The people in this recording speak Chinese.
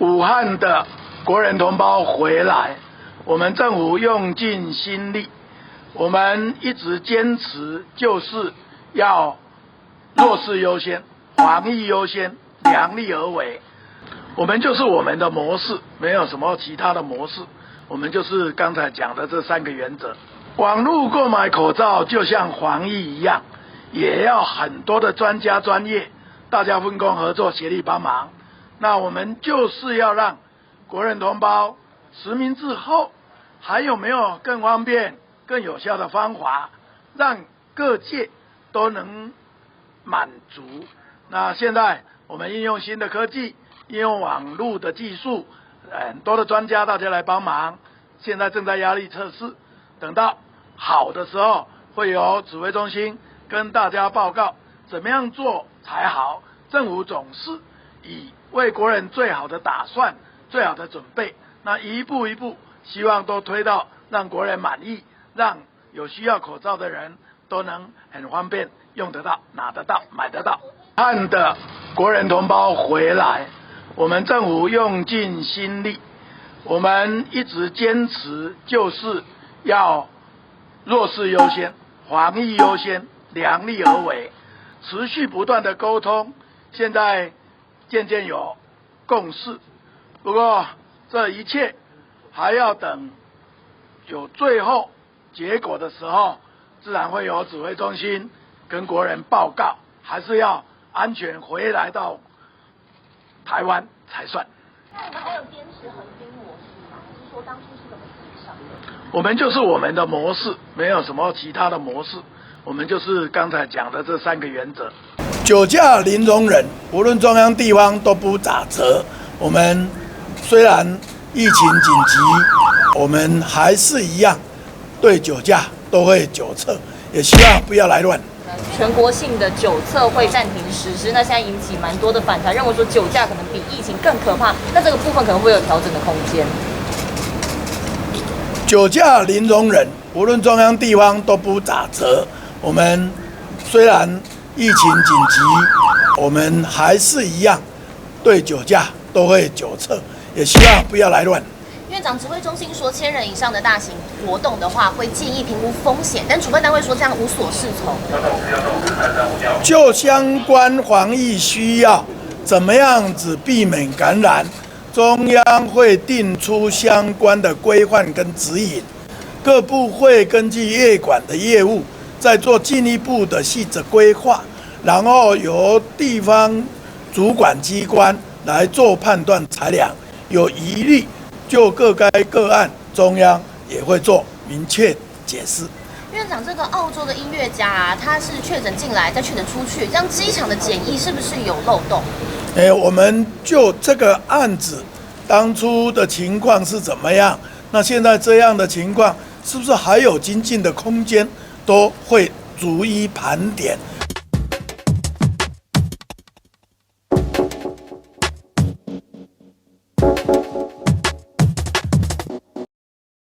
武汉的国人同胞回来，我们政府用尽心力，我们一直坚持就是要弱势优先、防疫优先、量力而为。我们就是我们的模式，没有什么其他的模式，我们就是刚才讲的这3个原则。网络购买口罩就像防疫一样，也要很多的专家专业，大家分工合作，协力帮忙。那我们就是要让国人同胞实名制后，还有没有更方便、更有效的方法，让各界都能满足？那现在我们应用新的科技，应用网络的技术，很多的专家大家来帮忙，现在正在压力测试，等到好的时候，会由指挥中心跟大家报告怎么样做才好。政府总是以为国人最好的打算、最好的准备，那一步一步，希望都推到让国人满意，让有需要口罩的人都能很方便用得到、拿得到、买得到。武汉的国人同胞回来，我们政府用尽心力，我们一直坚持就是要弱势优先、防疫优先、量力而为，持续不断的沟通，现在渐渐有共识。不过这一切还要等有最后结果的时候，自然会有指挥中心跟国人报告，还是要安全回来到台湾才算。那你们还有坚持横滨模式吗？还是说当初是怎么协商的？我们就是我们的模式，没有什么其他的模式，我们就是刚才讲的这3个原则。酒驾零容忍，无论中央地方都不打折。我们虽然疫情紧急，我们还是一样对酒驾都会酒测，也希望不要来乱。全国性的酒测会暂停实施，那现在引起蛮多的反弹，认为说酒驾可能比疫情更可怕，那这个部分可能会有调整的空间。酒驾零容忍，无论中央地方都不打折。我们虽然疫情紧急，我们还是一样对酒驾都会酒测，也希望不要来乱。院长指挥中心说，1000人以上的大型活动的话，会建议评估风险，但主办单位说这样无所适从。就相关防疫需要，怎么样子避免感染，中央会定出相关的规范跟指引，各部会根据业管的业务，再做进一步的细则规划，然后由地方主管机关来做判断裁量，有疑虑就各该个案，中央也会做明确解释。院长，这个澳洲的音乐家啊，他是确诊进来，再确诊出去，这样机场的检疫是不是有漏洞？我们就这个案子当初的情况是怎么样？那现在这样的情况，是不是还有精进的空间？都会逐一盘点，